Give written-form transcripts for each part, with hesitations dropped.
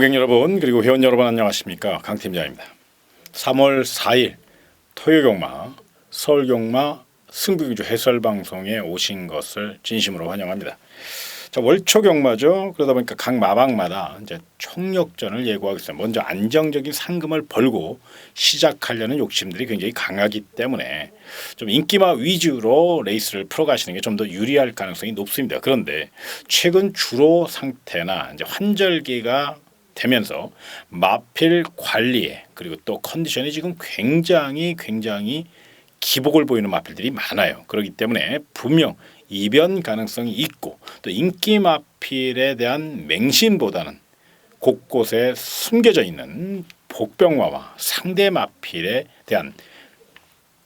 고객 여러분 그리고 회원 여러분 안녕하십니까, 강 팀장입니다. 3월 4일 토요경마 서울경마 승부경주 해설방송에 오신 것을 진심으로 환영합니다. 자, 월초경마죠. 그러다 보니까 각 마방마다 이제 총력전을 예고하고 있어요. 먼저 안정적인 상금을 벌고 시작하려는 욕심들이 굉장히 강하기 때문에 좀 인기마 위주로 레이스를 풀어가시는 게 좀 더 유리할 가능성이 높습니다. 그런데 최근 주로 상태나 이제 환절기가 되면서 마필 관리에 그리고 또 컨디션이 지금 굉장히 기복을 보이는 마필들이 많아요. 그렇기 때문에 분명 이변 가능성이 있고 또 인기 마필에 대한 맹신보다는 곳곳에 숨겨져 있는 복병마와 상대 마필에 대한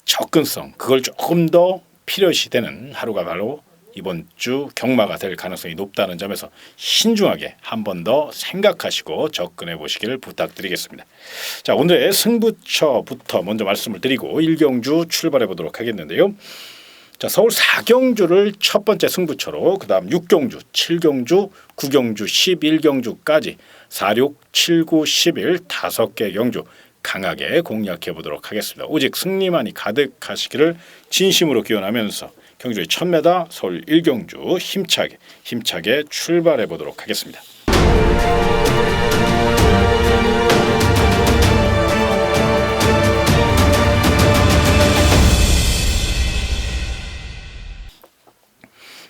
접근성, 그걸 조금 더 필요시 되는 하루가 바로 이번 주 경마가 될 가능성이 높다는 점에서 신중하게 한 번 더 생각하시고 접근해 보시기를 부탁드리겠습니다. 자, 오늘의 승부처부터 먼저 말씀을 드리고 1경주 출발해 보도록 하겠는데요. 자, 서울 4경주를 첫 번째 승부처로 그 다음 6경주, 7경주, 9경주, 11경주까지 4, 6, 7, 9, 11 5개 경주 강하게 공략해 보도록 하겠습니다. 오직 승리만이 가득하시기를 진심으로 기원하면서 경주의 1000m 서울 1경주 힘차게 출발해 보도록 하겠습니다.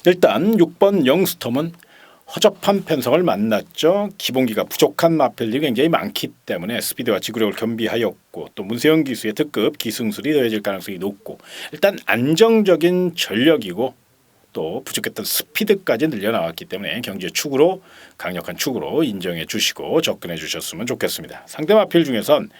일단 6번 영스톰은 허접한 편성을 만났죠. 기본기가 부족한 마필들이 굉장히 많기 때문에 스피드와 지구력을 겸비하였고 또 문세영 기수의 특급 기승술이 더해질 가능성이 높고 일단 안정적인 전력이고 또 부족했던 스피드까지 늘려나왔기 때문에 경주의 축으로 강력한 축으로 인정해 주시고 접근해 주셨으면 좋겠습니다. 상대 마필 중에선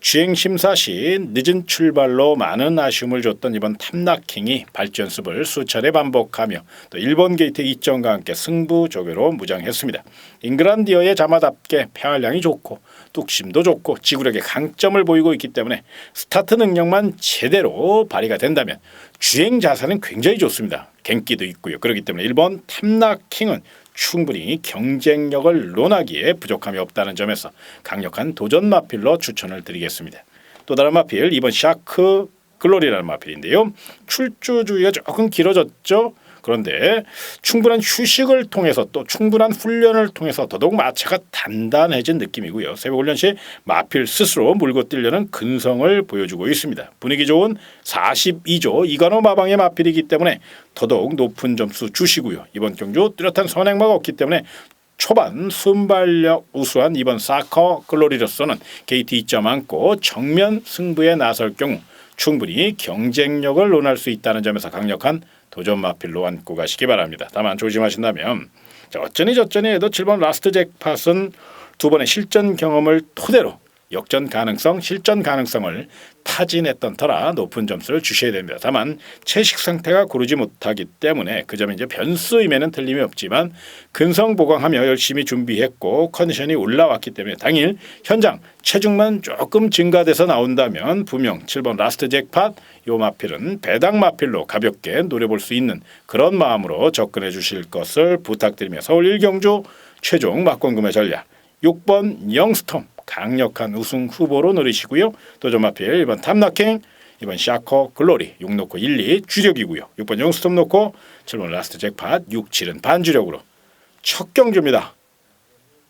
주행심사 시 늦은 출발로 많은 아쉬움을 줬던 이번 탐락킹이 발주 연습을 수차례 반복하며 또 1번 게이트 2점과 함께 승부 조교로 무장했습니다. 잉그란디어의 자마답게 폐활량이 좋고 뚝심도 좋고 지구력의 강점을 보이고 있기 때문에 스타트 능력만 제대로 발휘가 된다면 주행 자세는 굉장히 좋습니다. 갱기도 있고요. 그렇기 때문에 1번 탐락킹은 충분히 경쟁력을 논하기에 부족함이 없다는 점에서 강력한 도전 마필로 추천을 드리겠습니다. 또 다른 마필 2번 샤크 글로리라는 마필인데요. 출주 주기가 조금 길어졌죠. 그런데 충분한 휴식을 통해서 또 충분한 훈련을 통해서 더더욱 마차가 단단해진 느낌이고요. 새벽 훈련 시 마필 스스로 물고 뛰려는 근성을 보여주고 있습니다. 분위기 좋은 42조 이관호 마방의 마필이기 때문에 더더욱 높은 점수 주시고요. 이번 경주 뚜렷한 선행마가 없기 때문에 초반 순발력 우수한 이번 사커 글로리로서는 게이트 2점 안고 정면 승부에 나설 경우 충분히 경쟁력을 논할 수 있다는 점에서 강력한 도전 마필로 안고 가시기 바랍니다. 다만 조심하신다면 어쩌니 해도 7번 라스트 잭팟은 두 번의 실전 경험을 토대로 역전 가능성, 실전 가능성을 타진했던 터라 높은 점수를 주셔야 됩니다. 다만 채식 상태가 고르지 못하기 때문에 그 점이 이제 변수임에는 틀림이 없지만 근성 보강하며 열심히 준비했고 컨디션이 올라왔기 때문에 당일 현장 체중만 조금 증가돼서 나온다면 분명 7번 라스트 잭팟 요 마필은 배당 마필로 가볍게 노려볼 수 있는 그런 마음으로 접근해 주실 것을 부탁드리며 서울 1경주 최종 막권금의 전략 6번 영스톰 강력한 우승 후보로 노리시고요. 도전 마필 1번 탐락킹, 2번 샤커 글로리 6 놓고 1, 2 주력이고요. 6번 영스톰 놓고 7번 라스트 잭팟 6, 7은 반주력으로 첫 경주입니다.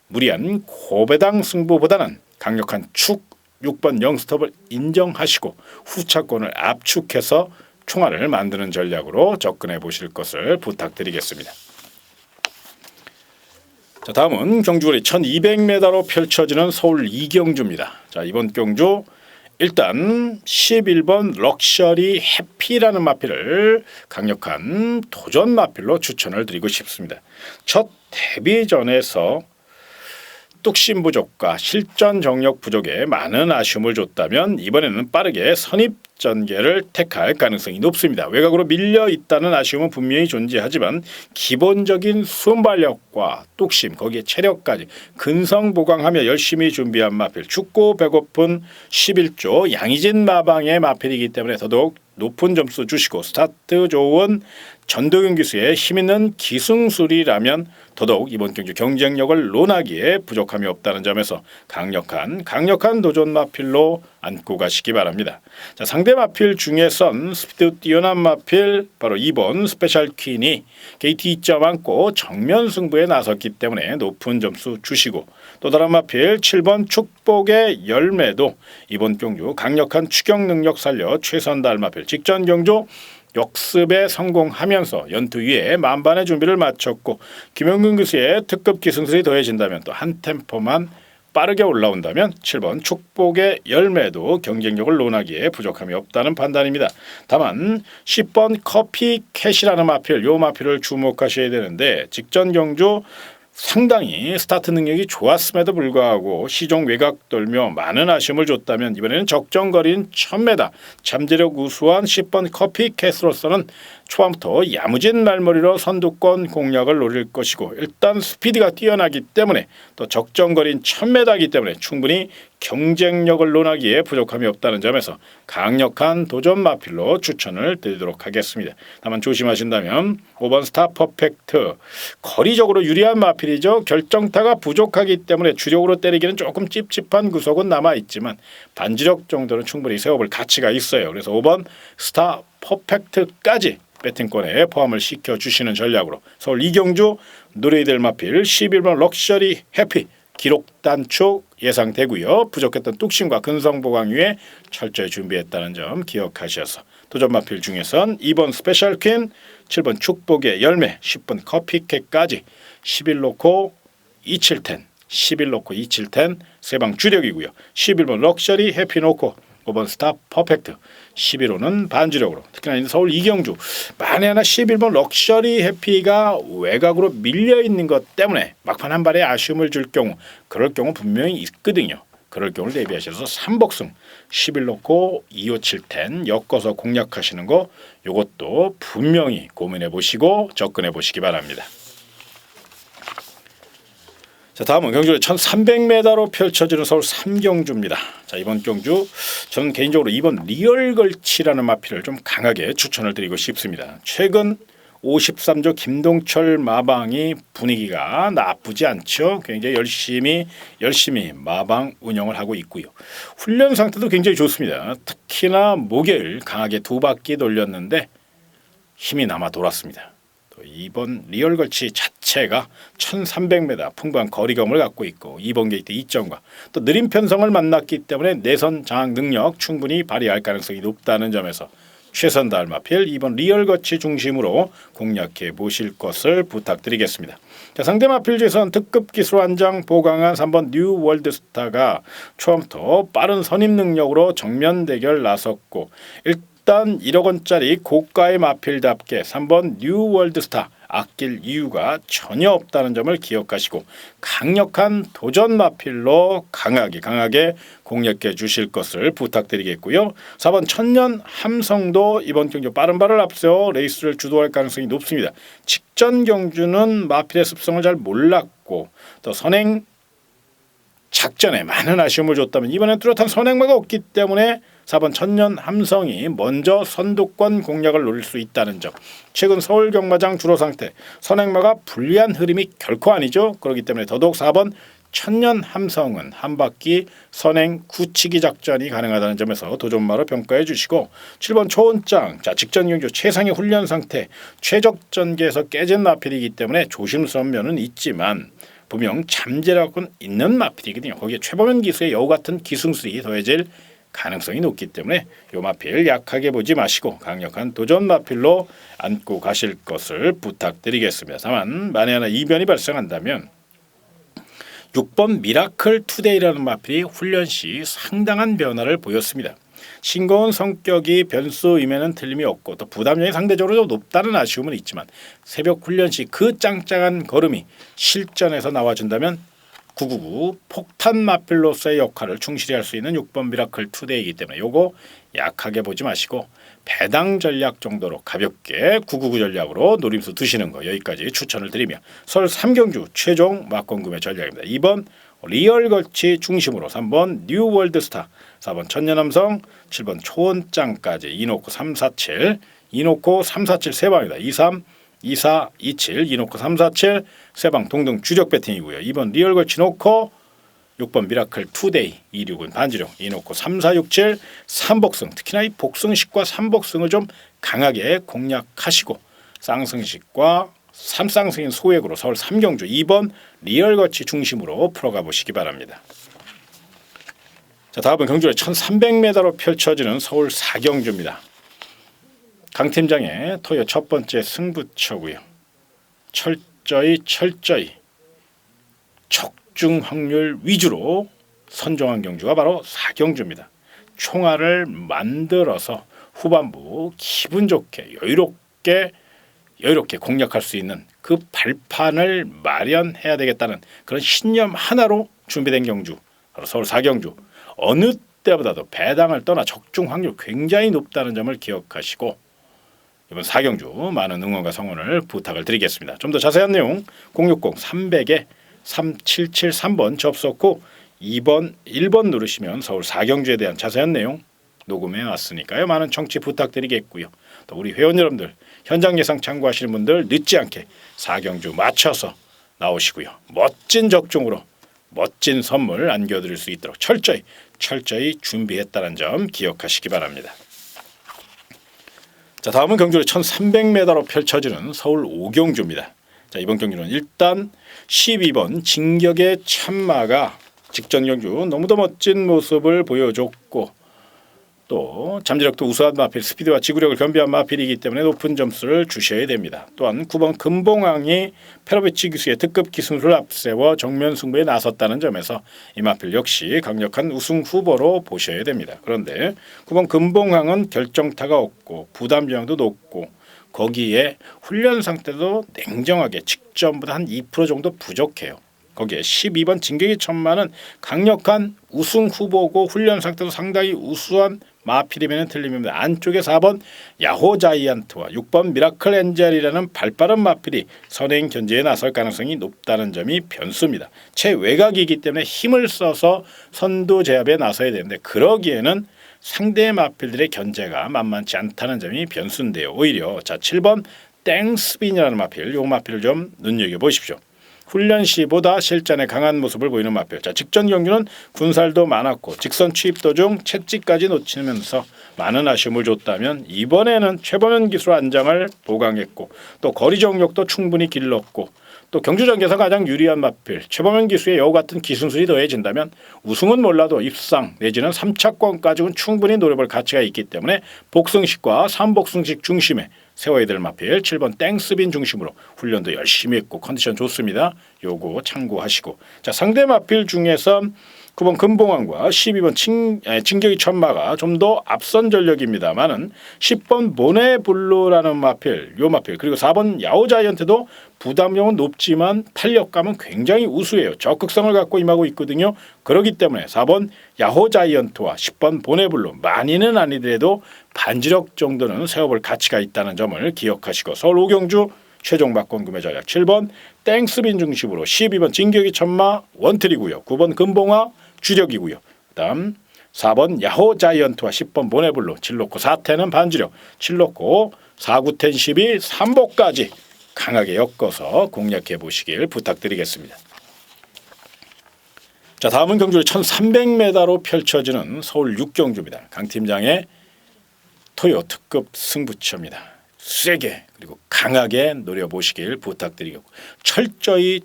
무리한 고배당 승부보다는 강력한 축 6번 영스톱을 인정하시고 후차권을 압축해서 총알을 만드는 전략으로 접근해 보실 것을 부탁드리겠습니다. 자, 다음은 경주거리 1200m로 펼쳐지는 서울 2경주입니다. 자, 이번 경주 일단 11번 럭셔리 해피라는 마필을 강력한 도전 마필로 추천을 드리고 싶습니다. 첫 데뷔전에서 뚝심 부족과 실전 정력 부족에 많은 아쉬움을 줬다면 이번에는 빠르게 선입 전개를 택할 가능성이 높습니다. 외곽으로 밀려 있다는 아쉬움은 분명히 존재하지만 기본적인 순발력과 뚝심 거기에 체력까지 근성 보강하며 열심히 준비한 마필 춥고 배고픈 11조 양의진 마방의 마필이기 때문에 더더욱 높은 점수 주시고 스타트 좋은 전도경 기수의 힘있는 기승술이라면 더더욱 이번 경주 경쟁력을 논하기에 부족함이 없다는 점에서 강력한 도전 마필로 안고 가시기 바랍니다. 자, 상대 마필 중에선 스피드 뛰어난 마필 바로 2번 스페셜 퀸이 게이트 2점 안고 정면 승부에 나섰기 때문에 높은 점수 주시고 또 다른 마필 7번 축복의 열매도 이번 경주 강력한 추격 능력 살려 최선 다할 마필 직전 경주 역습에 성공하면서 연투 위에 만반의 준비를 마쳤고 김영근 교수의 특급 기승술이 더해진다면 또 한 템포만 빠르게 올라온다면 7번 축복의 열매도 경쟁력을 논하기에 부족함이 없다는 판단입니다. 다만 10번 커피캣이라는 마필, 요 마필을 주목하셔야 되는데 직전 경주 상당히 스타트 능력이 좋았음에도 불구하고 시종 외곽 돌며 많은 아쉬움을 줬다면 이번에는 적정거리인 1000m 잠재력 우수한 10번 커피캣으로서는 초반부터 야무진 말머리로 선두권 공략을 노릴 것이고 일단 스피드가 뛰어나기 때문에 또 적정거리인 1000m이기 때문에 충분히 경쟁력을 논하기에 부족함이 없다는 점에서 강력한 도전 마필로 추천을 드리도록 하겠습니다. 다만 조심하신다면 5번 스타 퍼펙트 거리적으로 유리한 마필이죠. 결정타가 부족하기 때문에 주력으로 때리기는 조금 찝찝한 구석은 남아있지만 반지력 정도는 충분히 세워볼 가치가 있어요. 그래서 5번 스타 퍼펙트까지 배팅권에 포함을 시켜주시는 전략으로 서울 이경주 노려야 될 마필 11번 럭셔리 해피 기록 단축 예상되고요. 부족했던 뚝심과 근성보강 위에 철저히 준비했다는 점 기억하셔서 도전 마필 중에선 2번 스페셜 퀸, 7번 축복의 열매, 10번 커피캣까지 11놓고 2710, 11놓고 2710 세방 주력이고요. 11번 럭셔리 해피 놓고 5번 스타 퍼펙트 11호는 반주력으로 특히나 서울 이경주 만에 하나 11번 럭셔리 해피가 외곽으로 밀려있는 것 때문에 막판 한 발에 아쉬움을 줄 경우 그럴 경우 분명히 있거든요. 그럴 경우를 대비하셔서 3복승 11 놓고 25710 엮어서 공략하시는 거 이것도 분명히 고민해 보시고 접근해 보시기 바랍니다. 자, 다음은 경주의 1300m로 펼쳐지는 서울 3경주입니다. 자, 이번 경주 저는 개인적으로 이번 리얼걸치라는 마필을 좀 강하게 추천을 드리고 싶습니다. 최근 53조 김동철 마방이 분위기가 나쁘지 않죠. 굉장히 열심히 마방 운영을 하고 있고요. 훈련 상태도 굉장히 좋습니다. 특히나 목요일 강하게 2바퀴 돌렸는데 힘이 남아 돌았습니다. 이번 리얼걸치 자체가 1300m 풍부한 거리감을 갖고 있고 2번 게이트 2점과 또 느린 편성을 만났기 때문에 내선 장악 능력 충분히 발휘할 가능성이 높다는 점에서 최선 다할 마필 2번 리얼걸치 중심으로 공략해 보실 것을 부탁드리겠습니다. 자, 상대 마필 중에서는 특급 기술 한 장 보강한 3번 뉴 월드스타가 처음부터 빠른 선임 능력으로 정면 대결 나섰고 일단 1억 원짜리 고가의 마필답게 3번 뉴 월드스타 아낄 이유가 전혀 없다는 점을 기억하시고 강력한 도전 마필로 강하게 공략해 주실 것을 부탁드리겠고요. 4번 천년 함성도 이번 경주 빠른 발을 앞세워 레이스를 주도할 가능성이 높습니다. 직전 경주는 마필의 습성을 잘 몰랐고 또 선행 작전에 많은 아쉬움을 줬다면 이번엔 뚜렷한 선행마가 없기 때문에 4번 천년 함성이 먼저 선두권 공략을 노릴 수 있다는 점. 최근 서울 경마장 주로 상태 선행마가 불리한 흐름이 결코 아니죠. 그렇기 때문에 더더욱 4번 천년 함성은 한 바퀴 선행 굳히기 작전이 가능하다는 점에서 도전마로 평가해 주시고 7번 초원장 자 직전 경주 최상의 훈련 상태 최적 전개에서 깨진 마필이기 때문에 조심스러운 면은 있지만 분명 잠재력은 있는 마필이거든요. 거기에 최범현 기수의 여우 같은 기승술이 더해질 가능성이 높기 때문에 요 마필 약하게 보지 마시고 강력한 도전 마필로 안고 가실 것을 부탁드리겠습니다. 다만 만에 하나 이변이 발생한다면 6번 미라클 투데이라는 마필이 훈련 시 상당한 변화를 보였습니다. 싱거운 성격이 변수임에는 틀림이 없고 또 부담량이 상대적으로 높다는 아쉬움은 있지만 새벽 훈련 시 그 짱짱한 걸음이 실전에서 나와준다면 999 폭탄 마필로서의 역할을 충실히 할 수 있는 6번 미라클 투데이이기 때문에 요거 약하게 보지 마시고 배당 전략 정도로 가볍게 999 전략으로 노림수 드시는 거 여기까지 추천을 드리며 서울 3경주 최종 막권 구매 전략입니다. 2번 리얼거치 중심으로 3번 뉴월드스타, 4번 천년함성, 7번 초원장까지 이노코 347, 이노코 347 세 방입니다. 23, 24, 27, 이노코 347 세 방 동등 주력 배팅이고요. 2번 리얼거치 놓고 6번 미라클 투데이, 26은 반지룡, 이노코 3467 삼복승, 특히나 이 복승식과 삼복승을 좀 강하게 공략하시고 쌍승식과 삼쌍승인 소액으로 서울 3경주 2번 리얼거치 중심으로 풀어가 보시기 바랍니다. 자, 다음은 경주의 1300m로 펼쳐지는 서울 4경주입니다. 강 팀장의 토요 첫 번째 승부처고요. 철저히 적중 확률 위주로 선정한 경주가 바로 4경주입니다. 총알을 만들어서 후반부 기분 좋게 여유롭게 공략할 수 있는 그 발판을 마련해야 되겠다는 그런 신념 하나로 준비된 경주, 바로 서울 4경주. 어느 때보다도 배당을 떠나 적중 확률 굉장히 높다는 점을 기억하시고 이번 4경주 많은 응원과 성원을 부탁을 드리겠습니다. 좀 더 자세한 내용 060-300-3773번 접속 후 2번, 1번 누르시면 서울 4경주에 대한 자세한 내용 녹음해 왔으니까요. 많은 청취 부탁드리겠고요. 또 우리 회원 여러분들 현장 예상 참고하시는 분들 늦지 않게 4경주 맞춰서 나오시고요. 멋진 적중으로 멋진 선물 안겨드릴 수 있도록 철저히 준비했다는 점 기억하시기 바랍니다. 자, 다음은 경주를 1300m로 펼쳐지는 서울 5경주입니다. 자, 이번 경주는 일단 12번 진격의 참마가 직전 경주 너무도 멋진 모습을 보여줬고 또 잠재력도 우수한 마필, 스피드와 지구력을 겸비한 마필이기 때문에 높은 점수를 주셔야 됩니다. 또한 9번 금봉왕이 페로비치 기수의 특급 기승수를 앞세워 정면 승부에 나섰다는 점에서 이 마필 역시 강력한 우승 후보로 보셔야 됩니다. 그런데 9번 금봉왕은 결정타가 없고 부담 비용도 높고 거기에 훈련 상태도 냉정하게 직전보다 한 2% 정도 부족해요. 거기에 12번 진격의 천마는 강력한 우승 후보고 훈련 상태도 상당히 우수한 마필이면 틀림입니다. 안쪽에 4번 야호 자이언트와 6번 미라클 엔젤이라는 발빠른 마필이 선행 견제에 나설 가능성이 높다는 점이 변수입니다. 최외곽이기 때문에 힘을 써서 선두 제압에 나서야 되는데 그러기에는 상대 마필들의 견제가 만만치 않다는 점이 변수인데요. 오히려 자 7번 땡스빈이라는 마필, 이 마필을 좀 눈여겨보십시오. 훈련 시보다 실전에 강한 모습을 보이는 마필. 자, 직전 경주는 군살도 많았고 직선 취입 도중 채찍까지 놓치면서 많은 아쉬움을 줬다면 이번에는 최범현 기술 안장을 보강했고 또 거리 정력도 충분히 길렀고 또 경주전에서 가장 유리한 마필 최범현 기수의 여우 같은 기승술이 더해진다면 우승은 몰라도 입상 내지는 3차권까지는 충분히 노려볼 가치가 있기 때문에 복승식과 3복승식 중심에 세워야 될 마필 7번 땡스빈 중심으로 훈련도 열심히 했고 컨디션 좋습니다. 요거 참고하시고 자 상대 마필 중에서 9번 금봉왕과 12번 진격의 천마가 좀 더 앞선 전력입니다만은 10번 모네블루라는 마필, 요 마필 그리고 4번 야오자이언트도 부담력은 높지만 탄력감은 굉장히 우수해요. 적극성을 갖고 임하고 있거든요. 그렇기 때문에 4번 야호자이언트와 10번 모네블루 많이는 아니더라도 반지력 정도는 세워볼 가치가 있다는 점을 기억하시고 서울 5경주 최종 막권 구매 전략 7번 땡스빈 중심으로 12번 진격의 천마 원틀이고요. 9번 금봉화 주력이고요. 그다음 4번 야호 자이언트와 10번 모네블루 7놓고 4텐은 반지력 7놓고 4, 9, 10, 12 3복까지 강하게 엮어서 공략해 보시길 부탁드리겠습니다. 자, 다음은 경주를 1300m로 펼쳐지는 서울 6경주입니다. 강 팀장의 토요 특급 승부처입니다. 세게 그리고 강하게 노려보시길 부탁드리고 철저히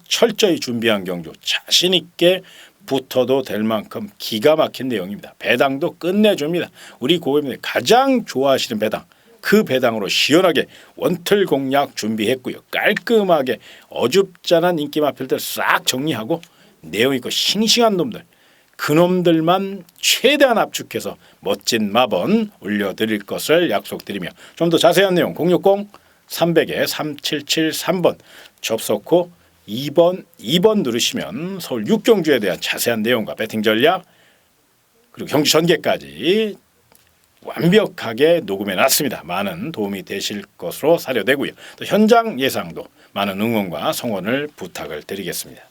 준비한 경주 자신 있게 붙어도 될 만큼 기가 막힌 내용입니다. 배당도 끝내줍니다. 우리 고객님들 가장 좋아하시는 배당 그 배당으로 시원하게 원틀 공략 준비했고요. 깔끔하게 어줍잖은 인기 마필들 싹 정리하고 내용 있고 싱싱한 놈들 그놈들만 최대한 압축해서 멋진 마번 올려드릴 것을 약속드리며 좀 더 자세한 내용 060-300-3773번 접속 후 2번 누르시면 서울 6경주에 대한 자세한 내용과 배팅 전략 그리고 경주 전개까지 완벽하게 녹음해 놨습니다. 많은 도움이 되실 것으로 사료되고요. 또 현장 예상도 많은 응원과 성원을 부탁을 드리겠습니다.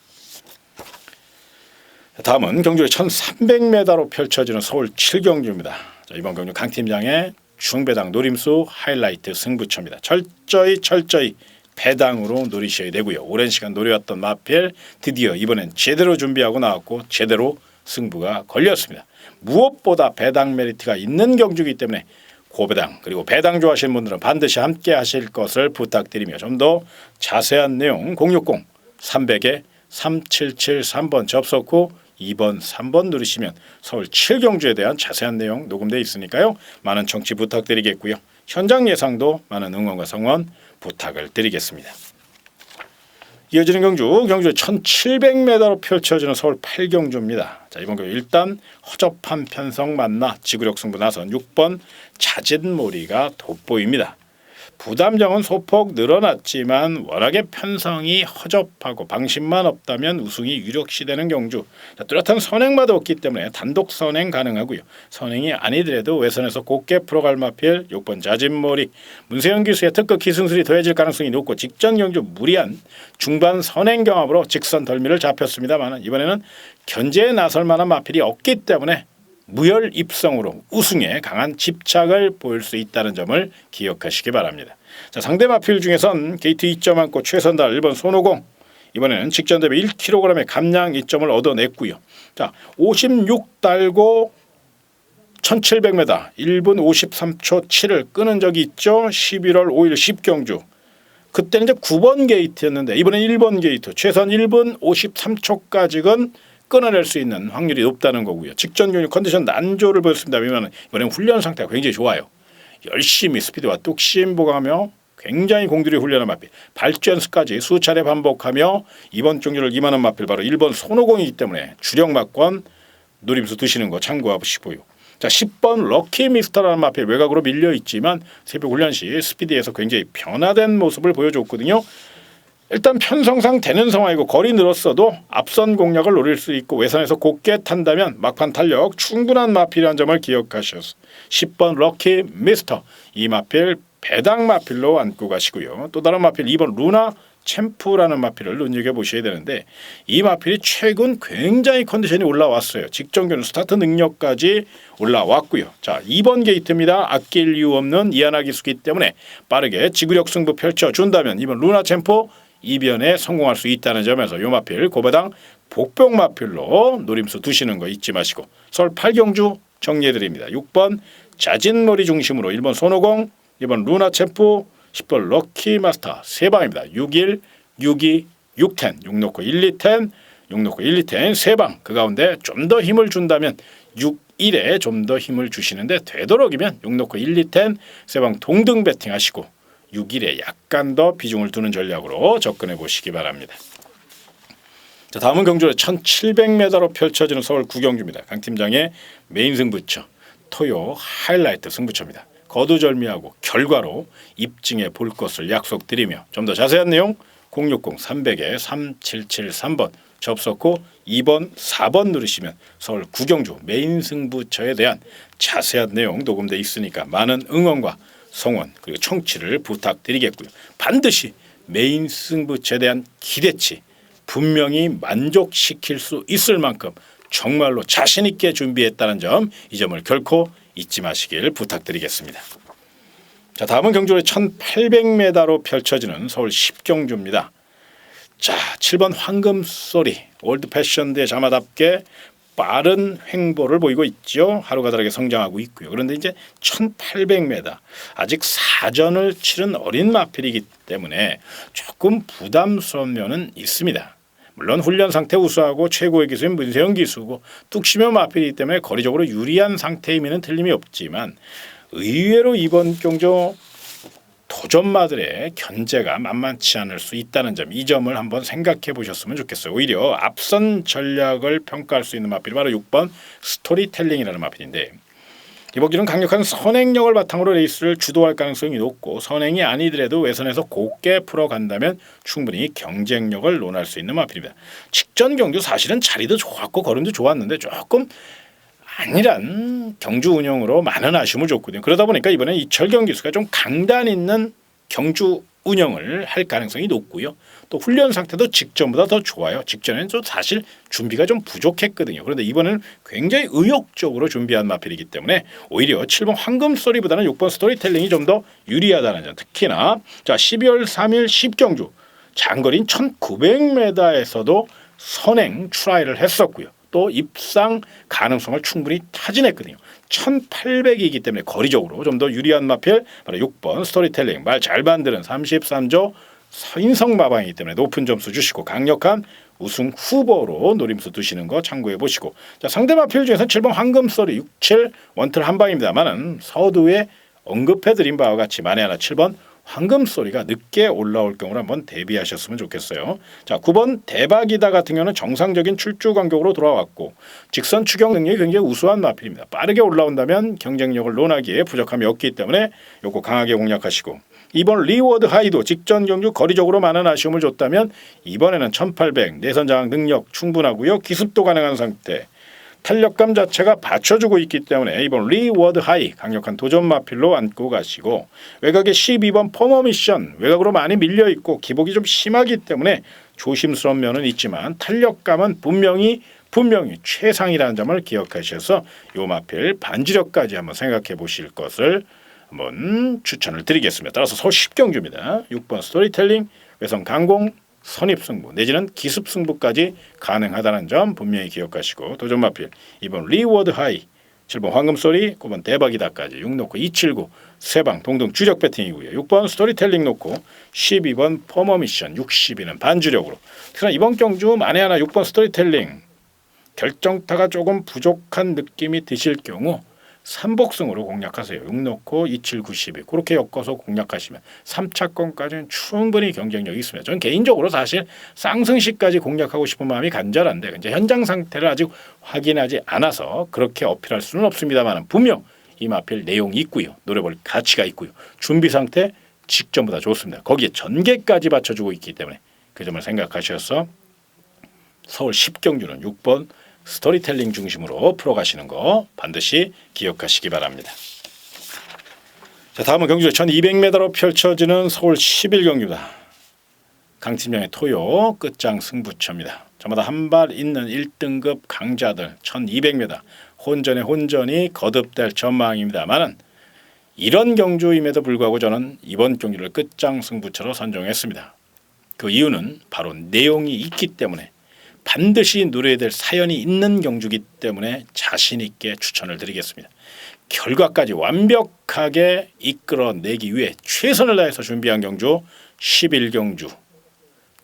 다음은 경주의 1300m로 펼쳐지는 서울 7경주입니다. 자, 이번 경주 강 팀장의 중배당 노림수 하이라이트 승부처입니다. 철저히 배당으로 노리셔야 되고요. 오랜 시간 노려왔던 마필 드디어 이번엔 제대로 준비하고 나왔고 제대로 승부가 걸렸습니다. 무엇보다 배당 메리트가 있는 경주이기 때문에 고배당 그리고 배당 좋아하시는 분들은 반드시 함께 하실 것을 부탁드리며 좀 더 자세한 내용 060-300-3773번 접속 후 2번, 3번 누르시면 서울 7경주에 대한 자세한 내용 녹음되어 있으니까요. 많은 청취 부탁드리겠고요. 현장 예상도 많은 응원과 성원 부탁을 드리겠습니다. 이어지는 경주의 1700m로 펼쳐지는 서울 8경주입니다. 자, 이번 경주 일단 허접한 편성 만나 지구력 승부 나선 6번 자진몰이가 돋보입니다. 부담장은 소폭 늘어났지만 워낙에 편성이 허접하고 방심만 없다면 우승이 유력시되는 경주. 자, 뚜렷한 선행마도 없기 때문에 단독 선행 가능하고요. 선행이 아니더라도 외선에서 곱게 풀어갈 마필 6번 자진몰이 문세영 기수의 특급 기승술이 더해질 가능성이 높고 직전 경주 무리한 중반 선행 경합으로 직선 덜미를 잡혔습니다만 이번에는 견제에 나설 만한 마필이 없기 때문에 무혈 입성으로 우승에 강한 집착을 보일 수 있다는 점을 기억하시기 바랍니다. 자, 상대 마필 중에선 게이트 2점 안고 최선달 1번 손오공 이번에는 직전 대비 1kg의 감량 2점을 얻어냈고요. 자, 56 달고 1700m 1분 53초 7을 끄는 적이 있죠. 11월 5일 10경주. 그때는 이제 9번 게이트였는데 이번엔 1번 게이트 최선 1분 53초까지는 끊어낼 수 있는 확률이 높다는 거고요. 직전 경주 컨디션 난조를 보였습니다만 이번엔 훈련 상태가 굉장히 좋아요. 열심히 스피드와 뚝심 보강하며 굉장히 공들여 훈련한 마필 발전스까지 수차례 반복하며 이번 경주를 임하는 마필 바로 1번 손오공이기 때문에 주력 막권 노림수 드시는 거 참고하시고요. 자, 10번 럭키 미스터라는 마필 외곽으로 밀려있지만 새벽 훈련 시 스피드에서 굉장히 변화된 모습을 보여줬거든요. 일단 편성상 되는 상황이고 거리 늘었어도 앞선 공략을 노릴 수 있고 외선에서 곱게 탄다면 막판 탄력 충분한 마필이라는 점을 기억하셔서 10번 럭키 미스터 이 마필 배당 마필로 안고 가시고요. 또 다른 마필 2번 루나 챔프라는 마필을 눈여겨보셔야 되는데 이 마필이 최근 굉장히 컨디션이 올라왔어요. 직전 경주 스타트 능력까지 올라왔고요. 자, 2번 게이트입니다. 아낄 이유 없는 이하나 기수기 때문에 빠르게 지구력 승부 펼쳐준다면 이번 루나 챔프 이변에 성공할 수 있다는 점에서 요 마필 고배당 복병 마필로 노림수 두시는 거 잊지 마시고 서울 8경주 정리해드립니다. 6번 자진놀이 중심으로 1번 손오공 2번 루나 챔프 10번 럭키 마스터 3방입니다. 6일 6이 6텐 6 놓고 1, 2텐 6 놓고 1, 2텐 3방 그 가운데 좀 더 힘을 준다면 6일에 좀 더 힘을 주시는데 되도록이면 6 놓고 1, 2텐 3방 동등 배팅하시고 6일에 약간 더 비중을 두는 전략으로 접근해 보시기 바랍니다. 자, 다음은 경주의 1700m로 펼쳐지는 서울 9경주입니다. 강 팀장의 메인 승부처 토요 하이라이트 승부처입니다. 거두절미하고 결과로 입증해 볼 것을 약속드리며 좀 더 자세한 내용 060-300-3773번 접속 후 2번, 4번 누르시면 서울 9경주 메인 승부처에 대한 자세한 내용 녹음되어 있으니까 많은 응원과 성원 그리고 청취를 부탁드리겠고요. 반드시 메인 승부처에 대한 기대치 분명히 만족시킬 수 있을 만큼 정말로 자신 있게 준비했다는 점 이 점을 결코 잊지 마시길 부탁드리겠습니다. 자, 다음은 경주의 1800m로 펼쳐지는 서울 10경주입니다. 자, 7번 황금소리 올드 패션드의 자마답게 빠른 횡보를 보이고 있죠. 하루가 다르게 성장하고 있고요. 그런데 이제 1800m 아직 사전을 치른 어린 마필이기 때문에 조금 부담스러운 면은 있습니다. 물론 훈련 상태 우수하고 최고의 기수인 문세영 기수고 뚝심의 마필이기 때문에 거리적으로 유리한 상태임에는 틀림이 없지만 의외로 이번 경주 도전마들의 견제가 만만치 않을 수 있다는 점, 이 점을 한번 생각해 보셨으면 좋겠어요. 오히려 앞선 전략을 평가할 수 있는 마필이 바로 6번 스토리텔링이라는 마필인데 이번 기는 강력한 선행력을 바탕으로 레이스를 주도할 가능성이 높고 선행이 아니더라도 외선에서 곱게 풀어간다면 충분히 경쟁력을 논할 수 있는 마필입니다. 직전 경주 사실은 자리도 좋았고 걸음도 좋았는데 조금 아니란 경주 운영으로 많은 아쉬움을 줬거든요. 그러다 보니까 이번에 이철경 기수가 좀 강단 있는 경주 운영을 할 가능성이 높고요. 또 훈련 상태도 직전보다 더 좋아요. 직전에는 좀 사실 준비가 좀 부족했거든요. 그런데 이번에는 굉장히 의욕적으로 준비한 마필이기 때문에 오히려 7번 황금소리보다는 6번 스토리텔링이 좀 더 유리하다는 점. 특히나 자 12월 3일 10경주 장거리인 1900m에서도 선행 트라이를 했었고요. 또 입상 가능성을 충분히 타진했거든요. 1800이기 때문에 거리적으로 좀 더 유리한 마필 바로 6번 스토리텔링 말 잘 만드는 33조 서인성 마방이기 때문에 높은 점수 주시고 강력한 우승 후보로 노림수 두시는 거 참고해 보시고 자 상대 마필 중에서 7번 황금소리 67 원틀 한방입니다만은 서두에 언급해드린 바와 같이 만에 하나 7번 황금소리가 늦게 올라올 경우를 한번 대비하셨으면 좋겠어요. 자 9번 대박이다 같은 경우는 정상적인 출주 간격으로 돌아왔고 직선 추격 능력이 굉장히 우수한 마필입니다. 빠르게 올라온다면 경쟁력을 논하기에 부족함이 없기 때문에 요거 강하게 공략하시고 2번 리워드 하이도 직전 경주 거리적으로 많은 아쉬움을 줬다면 이번에는 1800 내선 장악 능력 충분하고요. 기습도 가능한 상태 탄력감 자체가 받쳐주고 있기 때문에 이번 리워드 하이 강력한 도전 마필로 안고 가시고 외곽의 12번 포머 미션 외곽으로 많이 밀려있고 기복이 좀 심하기 때문에 조심스러운 면은 있지만 탄력감은 분명히 최상이라는 점을 기억하셔서 요 마필 반지력까지 한번 생각해 보실 것을 한번 추천을 드리겠습니다. 따라서 서울 10경주입니다. 6번 스토리텔링 외선 강공 선입승부 내지는 기습승부까지 가능하다는 점 분명히 기억하시고 도전 마필 2번 리워드 하이 7번 황금소리 9번 대박이다까지 6 놓고 279 세방 동동 주력 배팅이고요. 6번 스토리텔링 놓고 12번 포머 미션 62는 반주력으로 특히나 이번 경주 만에 하나 6번 스토리텔링 결정타가 조금 부족한 느낌이 드실 경우 3복승으로 공략하세요. 6 놓고 27, 92 그렇게 엮어서 공략하시면 3차권까지는 충분히 경쟁력이 있습니다. 저는 개인적으로 사실 쌍승시까지 공략하고 싶은 마음이 간절한데 이제 현장 상태를 아직 확인하지 않아서 그렇게 어필할 수는 없습니다만 분명 이 마필 내용이 있고요. 노려볼 가치가 있고요. 준비 상태 직전보다 좋습니다. 거기에 전개까지 받쳐주고 있기 때문에 그 점을 생각하셔서 서울 10경주는 6번 스토리텔링 중심으로 풀어가시는 거 반드시 기억하시기 바랍니다. 자 다음은 경주의 1200m로 펼쳐지는 서울 11경주입니다. 강팀장의 토요 끝장 승부처입니다. 저마다 한 발 있는 1등급 강자들 1200m 혼전의 혼전이 거듭될 전망입니다만은 이런 경주임에도 불구하고 저는 이번 경주를 끝장 승부처로 선정했습니다. 그 이유는 바로 내용이 있기 때문에 반드시 누려야 될 사연이 있는 경주기 때문에 자신 있게 추천을 드리겠습니다. 결과까지 완벽하게 이끌어내기 위해 최선을 다해서 준비한 경주 11경주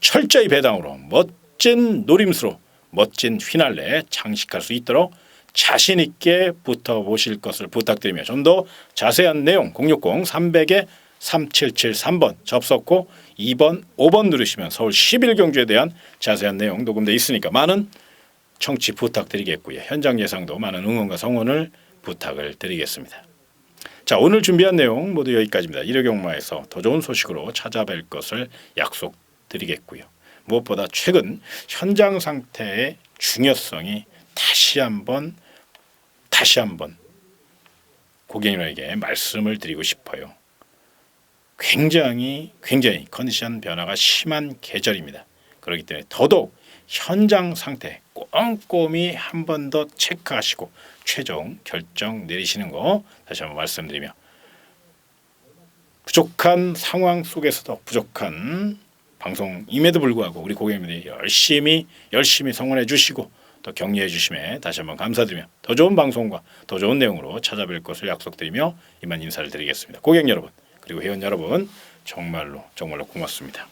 철저히 배당으로 멋진 노림수로 멋진 휘날레 장식할 수 있도록 자신 있게 붙어보실 것을 부탁드리며 좀 더 자세한 내용 060-300-3773번 접속 후 2번, 5번 누르시면 서울 11경주에 대한 자세한 내용 녹음되어 있으니까 많은 청취 부탁드리겠고요. 현장 예상도 많은 응원과 성원을 부탁을 드리겠습니다. 자 오늘 준비한 내용 모두 여기까지입니다. 1회 경마에서 더 좋은 소식으로 찾아뵐 것을 약속드리겠고요. 무엇보다 최근 현장 상태의 중요성이 다시 한번 고객님에게 말씀을 드리고 싶어요. 굉장히 컨디션 변화가 심한 계절입니다. 그렇기 때문에 더더욱 현장 상태 꼼꼼히 한 번 더 체크하시고 최종 결정 내리시는 거 다시 한번 말씀드리며 부족한 상황 속에서도 부족한 방송임에도 불구하고 우리 고객님들이 열심히 성원해 주시고 또 격려해 주심에 다시 한번 감사드리며 더 좋은 방송과 더 좋은 내용으로 찾아뵐 것을 약속드리며 이만 인사를 드리겠습니다. 고객 여러분 그리고 회원 여러분 정말로 고맙습니다.